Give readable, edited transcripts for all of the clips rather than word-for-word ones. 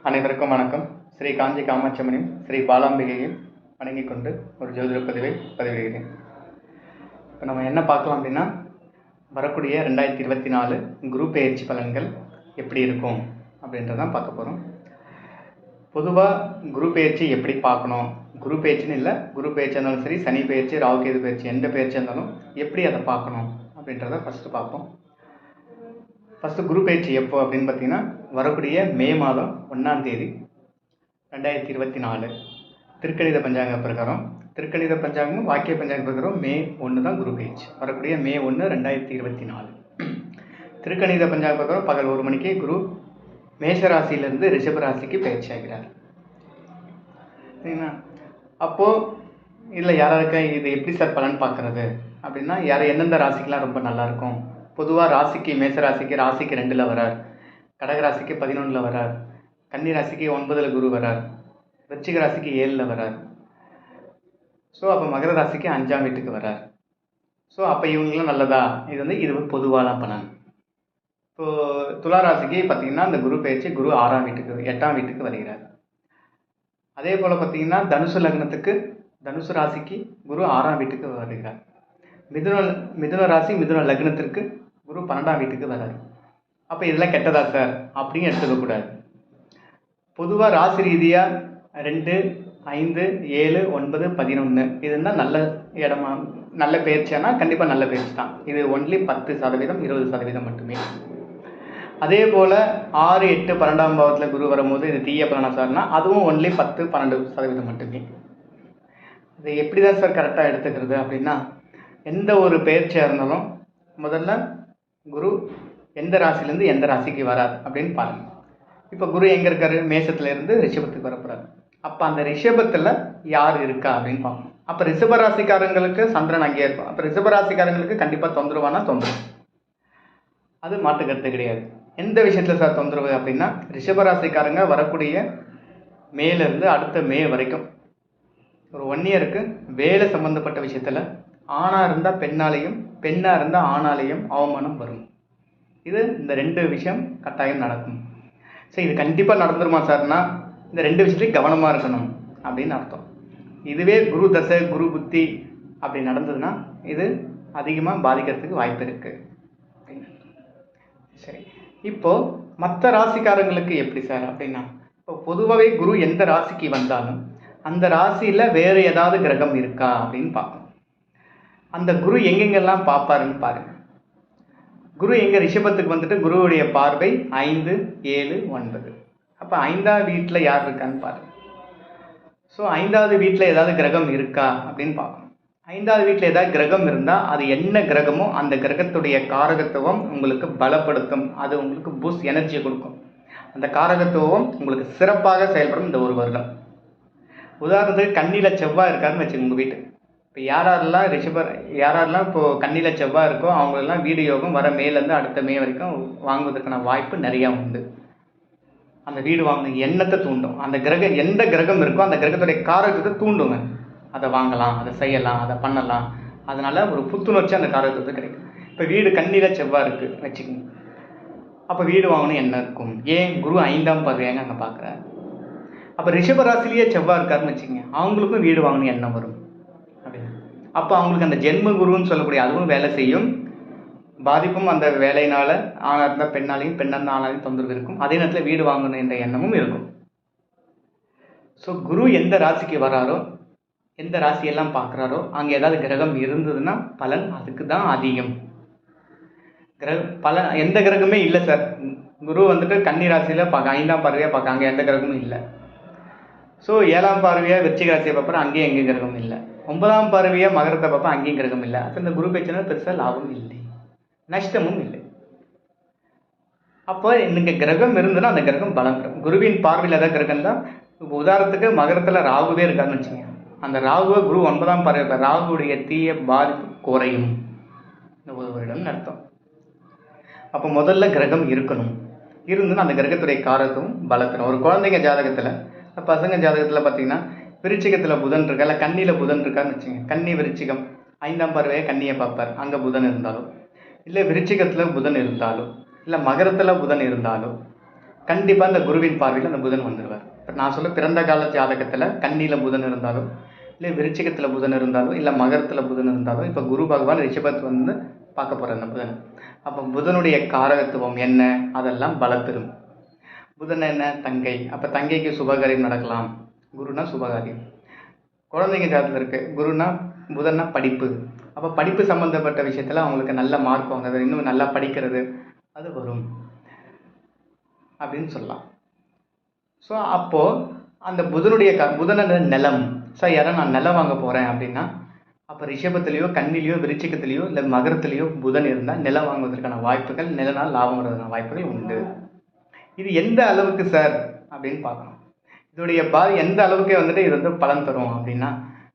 அனைவருக்கும் வணக்கம். ஸ்ரீ காஞ்சி காமாட்சியம்மனையும் ஸ்ரீ பாலாம்பிகையும் வணங்கிக் கொண்டு ஒரு ஜோதிட பதிவை பதிவிடுகிறேன். இப்போ நம்ம என்ன பார்க்கலாம் அப்படின்னா, வரக்கூடிய 2024 குரு பெயர்ச்சி பலன்கள் எப்படி இருக்கும் அப்படின்றதான் பார்க்க போகிறோம். பொதுவாக குரு பெயர்ச்சி எப்படி பார்க்கணும், குரு பெயர்ச்சின்னு இல்லை, குரு பெயர்ச்சி இருந்தாலும் சரி, சனி பெயர்ச்சி, ராகுகேது பெயர்ச்சி, எந்த பெயர்ச்சி இருந்தாலும் எப்படி அதை பார்க்கணும் அப்படின்றத ஃபஸ்ட்டு பார்ப்போம். ஃபஸ்ட்டு குரு பெயர்ச்சி எப்போ அப்படின்னு பார்த்தீங்கன்னா, வரக்கூடிய மே மாதம் 1ஆம் தேதி 2024 திருக்கணித பஞ்சாங்க பிரகாரம், திருக்கணித பஞ்சாங்கமும் வாக்கிய பஞ்சாங்க பிரகாரம் மே 1 தான் குரு பெயர்ச்சி. வரக்கூடிய மே 1 2024 திருக்கணித பஞ்சாங்க பிரகாரம் பகல் 1 மணிக்கு குரு மேஷராசியிலிருந்து ரிஷபராசிக்கு பயிற்சி ஆகிறார். சரிங்களா? அப்போது இதில் யாராருக்கு இது எப்படி சார் பலன் பார்க்குறது அப்படின்னா, எந்தெந்த ராசிக்கெலாம் ரொம்ப நல்லாயிருக்கும். பொதுவாக ராசிக்கு மேசராசிக்கு 2ல் வரார், கடகராசிக்கு 11ல் வரார், கன்னி ராசிக்கு 9ல் குரு வரார், விருச்சிக ராசிக்கு 7ல் வரார். ஸோ அப்போ மகர ராசிக்கு 5ஆம் வீட்டுக்கு வரார். ஸோ அப்போ இவங்களாம் நல்லதா? இது பொதுவான பலன். இப்போது துலா ராசிக்கு பார்த்திங்கன்னா இந்த குரு பயிற்சி குரு 6ஆம் வீட்டுக்கு 8ஆம் வீட்டுக்கு வருகிறார். அதே போல் பார்த்திங்கன்னா தனுசு லக்னத்துக்கு தனுசு ராசிக்கு குரு 6ஆம் வீட்டுக்கு வருகிறார். மிதுன ராசி மிதுன லக்னத்திற்கு குரு 12ஆம் வீட்டுக்கு வராரு. அப்போ இதெல்லாம் கெட்டதா சார் அப்படின்னு எடுத்துக்கக்கூடாது. பொதுவாக ராசி ரீதியாக 2, 5, 7, 9, 11 இதுதான் நல்ல இடமா, நல்ல பயிற்சியானா கண்டிப்பாக நல்ல பயிற்சி தான். இது ஒன்லி 10%, 20% மட்டுமே. அதே போல் 6, 8, 12ஆம் பாவத்தில் குரு வரும்போது இது தீய பலனா சார்னா அதுவும் ஒன்லி 10, 12% மட்டுமே. இது எப்படி தான் சார் கரெக்டாக எடுத்துக்கிறது அப்படின்னா, எந்த ஒரு பயிற்சியாக இருந்தாலும் முதல்ல குரு எந்த ராசிலேருந்து எந்த ராசிக்கு வரார் அப்படின்னு பாருங்கள். இப்போ குரு எங்கே இருக்கார்? மேஷத்துலேருந்து ரிஷபத்துக்கு வரப்போகிறார். அப்போ அந்த ரிஷபத்தில் யார் இருக்கா அப்படின்னு பார்க்கணும். அப்போ ரிஷபராசிக்காரங்களுக்கு சந்திரன் அங்கேயே இருக்கும். அப்போ ரிஷபராசிக்காரங்களுக்கு கண்டிப்பாக தொந்தரவானா தொந்தரவு, அது மாட்டுக்கருத்து கிடையாது. எந்த விஷயத்தில் சார் தொந்தரவு அப்படின்னா, ரிஷபராசிக்காரங்க வரக்கூடிய மேலேருந்து அடுத்த மே வரைக்கும் ஒரு 1 இயருக்கு வேலை சம்மந்தப்பட்ட விஷயத்தில் ஆணாக இருந்தால் பெண்ணாலேயும், பெண்ணாக இருந்தால் ஆணாலேயும் அவமானம் வரும். இந்த 2 விஷயம் கட்டாயம் நடக்கும். ஸோ இது கண்டிப்பாக நடந்துருமா சார்னா, இந்த 2 விஷயத்துலையும் கவனமாக இருக்கணும் அப்படின்னு அர்த்தம். இதுவே குரு தசை குரு புத்தி அப்படி நடந்ததுன்னா இது அதிகமாக பாதிக்கிறதுக்கு வாய்ப்பு இருக்குது. சரி, இப்போது மற்ற ராசிக்காரங்களுக்கு எப்படி சார் அப்படின்னா, இப்போ பொதுவாகவே குரு எந்த ராசிக்கு வந்தாலும் அந்த ராசியில் வேறு ஏதாவது கிரகம் இருக்கா அப்படின்னு பார்க்கணும். அந்த குரு எங்கெங்கெல்லாம் பார்ப்பாருன்னு பாருங்கள். குரு எங்கே ரிஷபத்துக்கு வந்துட்டு குருவுடைய பார்வை 5, 7, 9. அப்போ 5ஆவது வீட்டில் யார் இருக்கான்னு பாருங்கள். ஸோ 5ஆவது வீட்டில் ஏதாவது கிரகம் இருக்கா அப்படின்னு பார்க்கணும். 5ஆவது வீட்டில் ஏதாவது கிரகம் இருந்தால் அது என்ன கிரகமோ அந்த கிரகத்துடைய காரகத்துவம் உங்களுக்கு பலப்படுத்தும். அது உங்களுக்கு பூஸ்ட் எனர்ஜியை கொடுக்கும். அந்த காரகத்துவம் உங்களுக்கு சிறப்பாக செயல்படும் இந்த 1 வருடம். உதாரணத்துக்கு கன்னியில் செவ்வாய் இருக்காருன்னு வச்சுக்கோங்க உங்கள் வீட்டு. இப்போ யாரெல்லாம் இப்போது கன்னியில் செவ்வாய் இருக்கோ அவங்களெல்லாம் வீடு யோகம் வர மேலேருந்து அடுத்த மே வரைக்கும் வாங்குவதற்கான வாய்ப்பு நிறையா உண்டு. அந்த வீடு வாங்கின எண்ணத்தை தூண்டும். அந்த கிரகம் எந்த கிரகம் இருக்கோ அந்த கிரகத்துடைய காரகத்தை தூண்டுங்க. அதை வாங்கலாம், அதை செய்யலாம், அதை பண்ணலாம். அதனால் ஒரு புத்துணர்ச்சி அந்த காரகத்தை கிடைக்கும். இப்போ வீடு கன்னியில் செவ்வாய் இருக்குது வச்சுக்கோங்க. அப்போ வீடு வாங்கணும் என்ன இருக்கும்? ஏன் குரு 5ஆம் பார்வையாங்க அங்கே பார்க்குறாரு. அப்போ ரிஷபராசிலேயே செவ்வாய் இருக்காருன்னு வச்சுக்கோங்க, அவங்களுக்கும் வீடு வாங்கணும் எண்ணம் வரும் அப்படின்னு. அப்போ அவங்களுக்கு அந்த ஜென்ம குருன்னு சொல்லக்கூடிய அதுவும் வேலை செய்யும். பாதிப்பும் அந்த வேலையினால் ஆணாக இருந்தால் பெண்ணாலையும், பெண்ணாக இருந்தால் ஆணாலையும் தொந்தரவு இருக்கும். அதே நேரத்தில் வீடு வாங்கணும் என்ற எண்ணமும் இருக்கும். ஸோ குரு எந்த ராசிக்கு வராரோ, எந்த ராசியெல்லாம் பார்க்குறாரோ அங்கே ஏதாவது கிரகம் இருந்ததுன்னா பலன் அதுக்கு தான் அதிகம். பலன் எந்த கிரகமே இல்லை சார். குரு வந்துட்டு கன்னி ராசியில் பார்க்க 5ஆம் பார்வையாக பார்க்க அங்கே எந்த கிரகமும் இல்லை. ஸோ 7ஆம் பார்வையாக விருச்சிக ராசியை பார்ப்பற அங்கேயும் எங்கேயும் கிரகம் இல்லை. 9ஆம் பார்வையாக மகரத்தை பார்ப்பா அங்கேயும் கிரகம் இல்லை. அப்போ இந்த குரு பெயர்ச்சினால் பெருசாக லாபம் இல்லை, நஷ்டமும் இல்லை. அப்போ இங்கே கிரகம் இருந்ததுன்னா அந்த கிரகம் பலம் பெறும். குருவின் பார்வையில் ஏதாவது கிரகம் தான். இப்போ உதாரணத்துக்கு மகரத்தில் ராகுவே இருக்காருன்னு வச்சுங்க, அந்த ராகுவை குரு 9ஆம் பார்வை, ராகுடைய தீய பாதிப்பு குறையும் இந்த 1 வருடம்னு அர்த்தம். அப்போ முதல்ல கிரகம் இருக்கணும். இருந்துன்னா அந்த கிரகத்துடைய காரத்தும் பலத்தரும். ஒரு குழந்தைங்க ஜாதகத்தில், பசங்க ஜாதகத்தில் பார்த்தீங்கன்னா விருச்சிகத்தில் புதன் இருக்கா, இல்லை கன்னியில் புதன் இருக்கான்னு வச்சுங்க, கன்னி விருச்சிகம் 5ஆம் பார்வையை கன்னியை பார்ப்பார், அங்கே புதன் இருந்தாலும், இல்லை விருச்சிகத்தில் புதன் இருந்தாலும், இல்லை மகரத்தில் புதன் இருந்தாலும், கண்டிப்பாக அந்த குருவின் பார்வையில் அந்த புதன் வந்துடுவார். இப்போ நான் சொல்ல பிறந்த கால ஜாதகத்தில் கன்னியில் புதன் இருந்தாலும், இல்லை விருச்சிகத்தில் புதன் இருந்தாலும், இல்லை மகரத்தில் புதன் இருந்தாலும், இப்போ குரு பகவான் ரிஷபத்து வந்து பார்க்க போகிற அந்த புதன். அப்போ புதனுடைய காரகத்துவம் என்ன, அதெல்லாம் பலப்பெறும். புதன் என்ன, தங்கை. அப்போ தங்கைக்கு சுபகாரியம் நடக்கலாம். குருனா சுபகாரியம். குழந்தைங்க ஜாதகத்தில் இருக்குது குருனா புதன்னா படிப்பு. அப்போ படிப்பு சம்மந்தப்பட்ட விஷயத்தில் அவங்களுக்கு நல்ல மார்க் வாங்குறது, இன்னும் நல்லா படிக்கிறது, அது வரும் அப்படின்னு சொல்லலாம். ஸோ அப்போது அந்த புதனுடைய புதனோட நிலம். சார் யாரா நான் நிலம் வாங்க போகிறேன் அப்படின்னா, அப்போ ரிஷபத்துலேயோ கன்னிலேயோ விருச்சிகத்துலேயோ இல்லை மகரத்துலேயோ புதன் இருந்தால் நிலம் வாங்குவதற்கான வாய்ப்புகள், நிலனால் லாபம் வர்றதுக்கான வாய்ப்புகள் உண்டு. இது எந்த அளவுக்கு சார் அப்படின்னு பார்க்கணும். இதோடைய எந்த அளவுக்கு வந்துட்டு இது வந்து பலன் தரும் அப்படின்னா,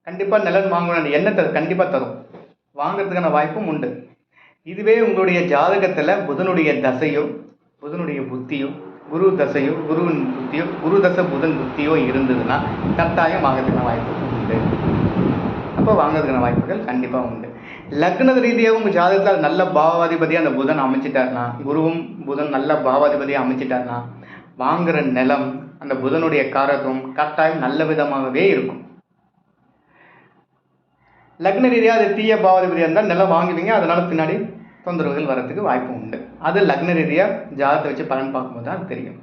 கண்டிப்பாக நிலம் வாங்கணும் எண்ணத்தை கண்டிப்பாக தரும், வாங்கிறதுக்கான வாய்ப்பும் உண்டு. இதுவே உங்களுடைய ஜாதகத்தில் புதனுடைய தசையோ, புதனுடைய புத்தியோ, குரு தசையோ, குருவின் புத்தியோ, குரு தசை புதன் புத்தியோ இருந்ததுன்னா கட்டாயம் வாங்கிறதுக்கான வாய்ப்பு உண்டு. அப்போ வாங்கிறதுக்கான வாய்ப்புகள் கண்டிப்பாக உண்டு. லக்ன ரீதியாக உங்கள் ஜாதகத்தில் நல்ல பாவாதிபதியாக அந்த புதன் அமைச்சிட்டாருனா, குருவும் புதன் நல்ல பாவாதிபதியாக அமைச்சிட்டாருனா, வாங்குகிற நிலம் அந்த புதனுடைய காரத்துவம் கட்டாயம் நல்ல விதமாகவே இருக்கும். லக்ன ரீதியாக அது தீய பாவாதிபதியாக இருந்தால் நிலம் வாங்குவீங்க, அதனால பின்னாடி தொந்தரவுகள் வர்றதுக்கு வாய்ப்பு உண்டு. அது லக்ன ரீதியாக ஜாதகத்தை வச்சு பலன் பார்க்கும்போது தான் தெரியும்.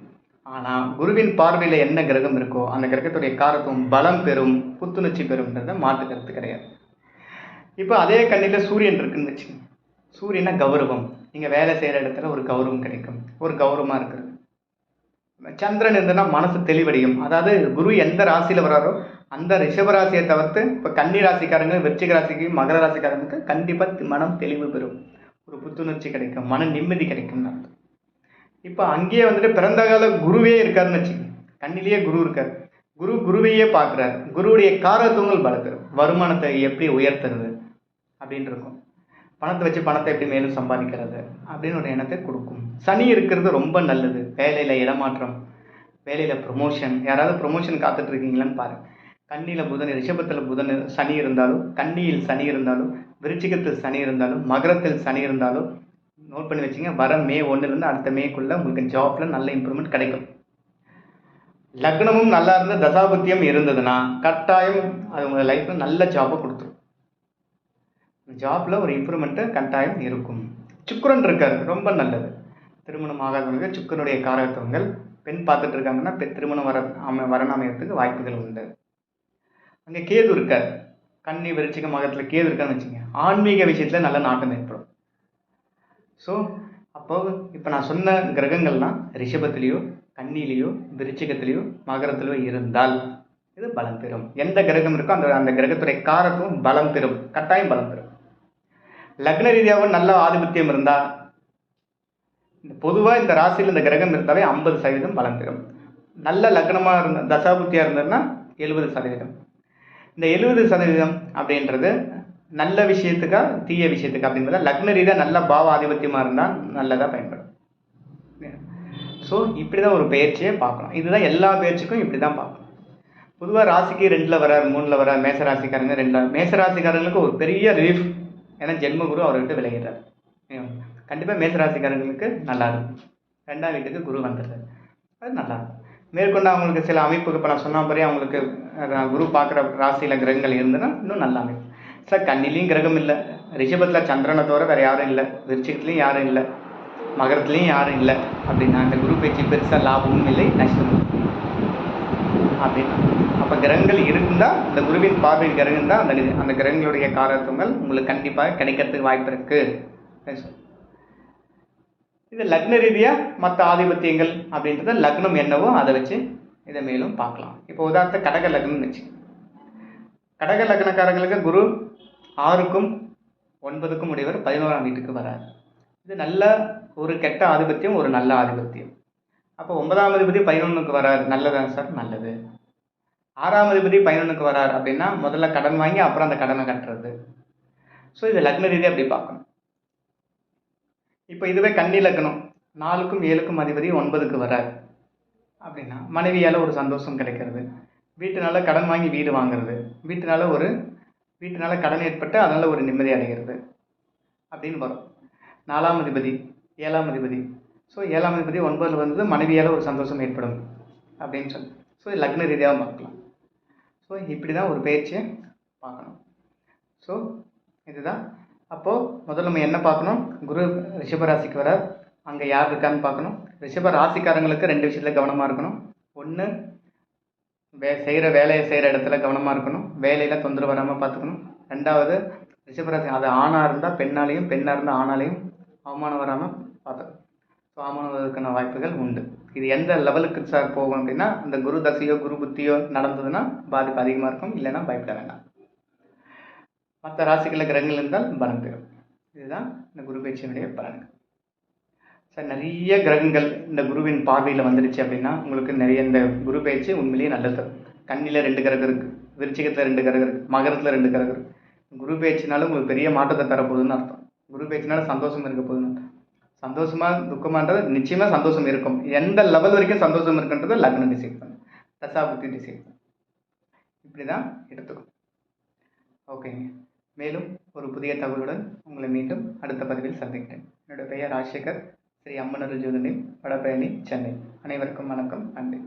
ஆனால் குருவின் பார்வையில் என்ன கிரகம் இருக்கோ அந்த கிரகத்துடைய காரத்துவம் பலம் பெறும், புத்துணர்ச்சி பெறும்ன்றத மாற்று கருத்து கிடையாது. இப்போ அதே கண்ணில் சூரியன் இருக்குன்னு வச்சுக்கோங்க. சூரியனா கௌரவம், நீங்கள் வேலை செய்கிற இடத்துல ஒரு கௌரவம் கிடைக்கும், ஒரு கௌரவமாக இருக்கிறது. சந்திரன் இருந்ததுன்னா மனசு தெளிவடையும். அதாவது குரு எந்த ராசியில் வராரோ அந்த ரிஷபராசியை தவிர்த்து இப்போ கன்னி ராசிக்காரங்க, விருச்சிக ராசிக்கு, மகர ராசிக்காரங்களுக்கு கண்டிப்பாக மனம் தெளிவு பெறும், ஒரு புத்துணர்ச்சி கிடைக்கும், மன நிம்மதி கிடைக்கும். இப்போ அங்கேயே வந்துட்டு பிறந்த கால குருவே இருக்காருன்னு வச்சுக்கோங்க. கண்ணிலேயே குரு இருக்கார், குருவையே பார்க்குறாரு. குருவுடைய காரத்துவங்கள் பலப்பெறும். வருமானத்தை எப்படி உயர்த்துறது அப்படின்னு இருக்கும், பணத்தை வச்சு பணத்தை எப்படி மேலும் சம்பாதிக்கிறது அப்படின்னு ஒரு எண்ணத்தை கொடுக்கும். சனி இருக்கிறது ரொம்ப நல்லது. வேலையில் இடமாற்றம், வேலையில் ப்ரொமோஷன், யாராவது ப்ரொமோஷன் காத்துட்ருக்கீங்களான்னு பாருங்கள். கன்னியில் புதன், ரிஷபத்தில் புதன் சனி இருந்தாலும், கன்னியில் சனி இருந்தாலும், விருச்சிகத்தில் சனி இருந்தாலும், மகரத்தில் சனி இருந்தாலும் நோட் பண்ணி வச்சுங்க. வர மே 1 அடுத்த மேக்குள்ளே உங்களுக்கு ஜாப்பில் நல்ல இம்ப்ரூவ்மெண்ட் கிடைக்கும். லக்னமும் நல்லா இருந்து தசாபுத்தியம் இருந்ததுன்னா கட்டாயம் அது உங்கள் லைஃப்பில் நல்ல ஜாப்பை கொடுத்துரும். ஜாப்பில் ஒரு இம்ப்ரூவ்மெண்ட்டு கட்டாயம் இருக்கும். சுக்கிரன் இருக்காரு, ரொம்ப நல்லது. திருமணம் ஆகாதவங்க சுக்கிரனுடைய காரகத்துவங்கள், பெண் பார்த்துட்டு இருக்காங்கன்னா திருமணம் வரன் அமையறதுக்கு வாய்ப்புகள் உண்டு. அங்கே கேது இருக்கார், கன்னி விருச்சிக மகரத்தில் கேது இருக்கான்னு வச்சுங்க, ஆன்மீக விஷயத்தில் நல்ல நாட்டம் ஏற்படும். ஸோ அப்போது இப்போ நான் சொன்ன கிரகங்கள்லாம் ரிஷபத்திலேயோ, கன்னிலேயோ, விருச்சிகத்திலேயோ, மகரத்திலேயோ இருந்தால் இது பலம் பெறும். எந்த கிரகம் இருக்கோ அந்த கிரகத்துடைய காரத்துவம் பலம் பெறும், கட்டாயம் பலம் பெறும். லக்ன ரீதியாகவும் நல்ல ஆதிபத்தியம் இருந்தால், பொதுவாக இந்த ராசியில் இந்த கிரகம் இருந்தாலே 50% பலம் பெறும். நல்ல லக்னமாக இருந்த தசாபுத்தியாக இருந்ததுன்னா 70%. இந்த 70% அப்படின்றது நல்ல விஷயத்துக்கா தீய விஷயத்துக்கா அப்படின்றத லக்ன ரீதியாக நல்ல பாவ ஆதிபத்தியமாக இருந்தால் நல்லதாக பயன்படும். ஸோ இப்படி தான் ஒரு பயிற்சியை பார்க்கணும். இதுதான் எல்லா பயிற்சிக்கும் இப்படி தான் பார்க்கணும். பொதுவாக ராசிக்கு 2ல் வரார், 3ல் வரார், மேசராசிக்காரங்க 2ல், மேசராசிக்காரங்களுக்கு ஒரு பெரிய ரிலீஃப். ஏன்னா ஜென்மகுரு அவர்கிட்ட விளையிறார். கண்டிப்பாக மேசராசிக்காரங்களுக்கு நல்லா இருக்கும். 2ஆம் வீட்டுக்கு குரு வந்துடுறாரு, அது நல்லாயிருக்கும். மேற்கொண்டு அவங்களுக்கு சில அமைப்புக்கு இப்போ நான் சொன்ன மாதிரி அவங்களுக்கு குரு பார்க்குற ராசியில் கிரகங்கள் இருந்ததுன்னா இன்னும் நல்ல அமைப்பு. சார் கண்ணிலையும் கிரகம் இல்லை, ரிஷபத்தில் சந்திரனை தவிர வேறு யாரும் இல்லை, விருச்சிகத்துலேயும் யாரும் இல்லை, மகரத்துலேயும் யாரும் இல்லை அப்படின்னா அந்த குரு பேச்சு பெருசாக லாபமும் இல்லை நஷ்டமும் அப்படின்னா, அப்போ கிரகங்கள் இருந்தால் இந்த குருவின் பார்வையின் கிரகம் தான் அந்த கிரகங்களுடைய காரத்துவங்கள் உங்களுக்கு கண்டிப்பாக கிடைக்கிறதுக்கு வாய்ப்பு இருக்குது. இது லக்ன ரீதியாக மற்ற ஆதிபத்தியங்கள் அப்படின்றத லக்னம் என்னவோ அதை வச்சு இதை மேலும் பார்க்கலாம். இப்போ உதாரணத்தை கடக லக்னம்னு வச்சு, கடக லக்னக்காரங்களுக்கு குரு 6க்கும் 9க்கும் உடையவர் 11ஆம் வீட்டுக்கு வரார். இது நல்ல ஒரு கெட்ட ஆதிபத்தியம், ஒரு நல்ல ஆதிபத்தியம். அப்போ 9ஆம் அதிபதி 11க்கு வரார், நல்லதான் சார், நல்லது. 6ஆம் அதிபதி 11க்கு வரார் அப்படின்னா முதல்ல கடன் வாங்கி அப்புறம் அந்த கடனை கட்டுறது. ஸோ இது லக்ன ரீதியாக அப்படி பார்க்கணும். இப்போ இதுவே கன்னி லக்னம் 4க்கும் 7க்கும் அதிபதி 9க்கு வரார் அப்படின்னா மனைவியால் ஒரு சந்தோஷம் கிடைக்கிறது, வீட்டுனால கடன் வாங்கி வீடு வாங்குறது, வீட்டுனால கடன் ஏற்பட்டு அதனால் ஒரு நிம்மதி அடைகிறது அப்படின்னு வரும். 4ஆம் அதிபதி 7ஆம் அதிபதி ஸோ 7ஆம் அதிபதி 9ல் வந்து மனைவியால் ஒரு சந்தோஷம் ஏற்படும் அப்படின்னு சொல்லி, ஸோ லக்ன ரீதியாக பார்க்கலாம். ஸோ இப்படி தான் ஒரு பயிற்சியை பார்க்கணும். ஸோ இதுதான். அப்போது முதல்ல நம்ம என்ன பார்க்கணும், குரு ரிஷபராசிக்கு வர அங்கே யார் இருக்கான்னு பார்க்கணும். ரிஷப ராசிக்காரங்களுக்கு 2 விஷயத்தில் கவனமாக இருக்கணும். ஒன்று, செய்கிற வேலையை செய்கிற இடத்துல கவனமாக இருக்கணும், வேலையில் தொந்தரவு வராமல் பார்த்துக்கணும். 2வது, ரிஷபராசி அது ஆணாக இருந்தால் பெண்ணாலையும், பெண்ணாக இருந்தால் ஆணாலையும் அவமானம் வராமல் பார்த்துக்கணும். ஸோ அவமானம் வருவதற்கான வாய்ப்புகள் உண்டு. இது எந்த லெவலுக்கு சார் போகும் அப்படின்னா, அந்த குரு தசையோ குரு புத்தியோ நடந்ததுன்னா பாதிப்பு அதிகமாக இருக்கும், இல்லைன்னா பயப்பட வேண்டாம். மற்ற ராசிகளில் கிரகங்கள் இருந்தால் பலம் பெறும். இதுதான் இந்த குரு பயிற்சியினுடைய பலன்கள். சார் நிறைய கிரகங்கள் இந்த குருவின் பார்வையில் வந்துடுச்சு அப்படின்னா உங்களுக்கு நிறைய இந்த குரு பயிற்சி உண்மையிலேயே நல்லது. கண்ணியில் 2 கிரகம் இருக்குது, விருச்சிகத்தில் 2 கிரகம் இருக்குது, மகரத்தில் 2 கிரகம் இருக்குது. குரு பயிற்சினாலும் உங்களுக்கு பெரிய மாற்றத்தை தரப்போகுதுன்னு அர்த்தம். குரு பயிற்சினால சந்தோஷம் இருக்க போகுதுன்னு அர்த்தம். சந்தோஷமாக துக்கமான்றது நிச்சயமாக சந்தோஷம் இருக்கும். எந்த லெவல் வரைக்கும் சந்தோஷம் இருக்குன்றது லக்னம் டிசைட் பண்ணும், தசாபுத்தி டிசைட் பண்ணும். இப்படி தான் எடுத்துக்கும். ஓகேங்க. மேலும் ஒரு புதிய தகவலுடன் உங்களை மீண்டும் அடுத்த பதிவில் சந்திக்கிறேன். என்னோட பெயர் ராஜசேகர், ஸ்ரீ அம்மனருள் ஜோதிடம், வடபழனி, சென்னை. அனைவருக்கும் வணக்கம், நன்றி.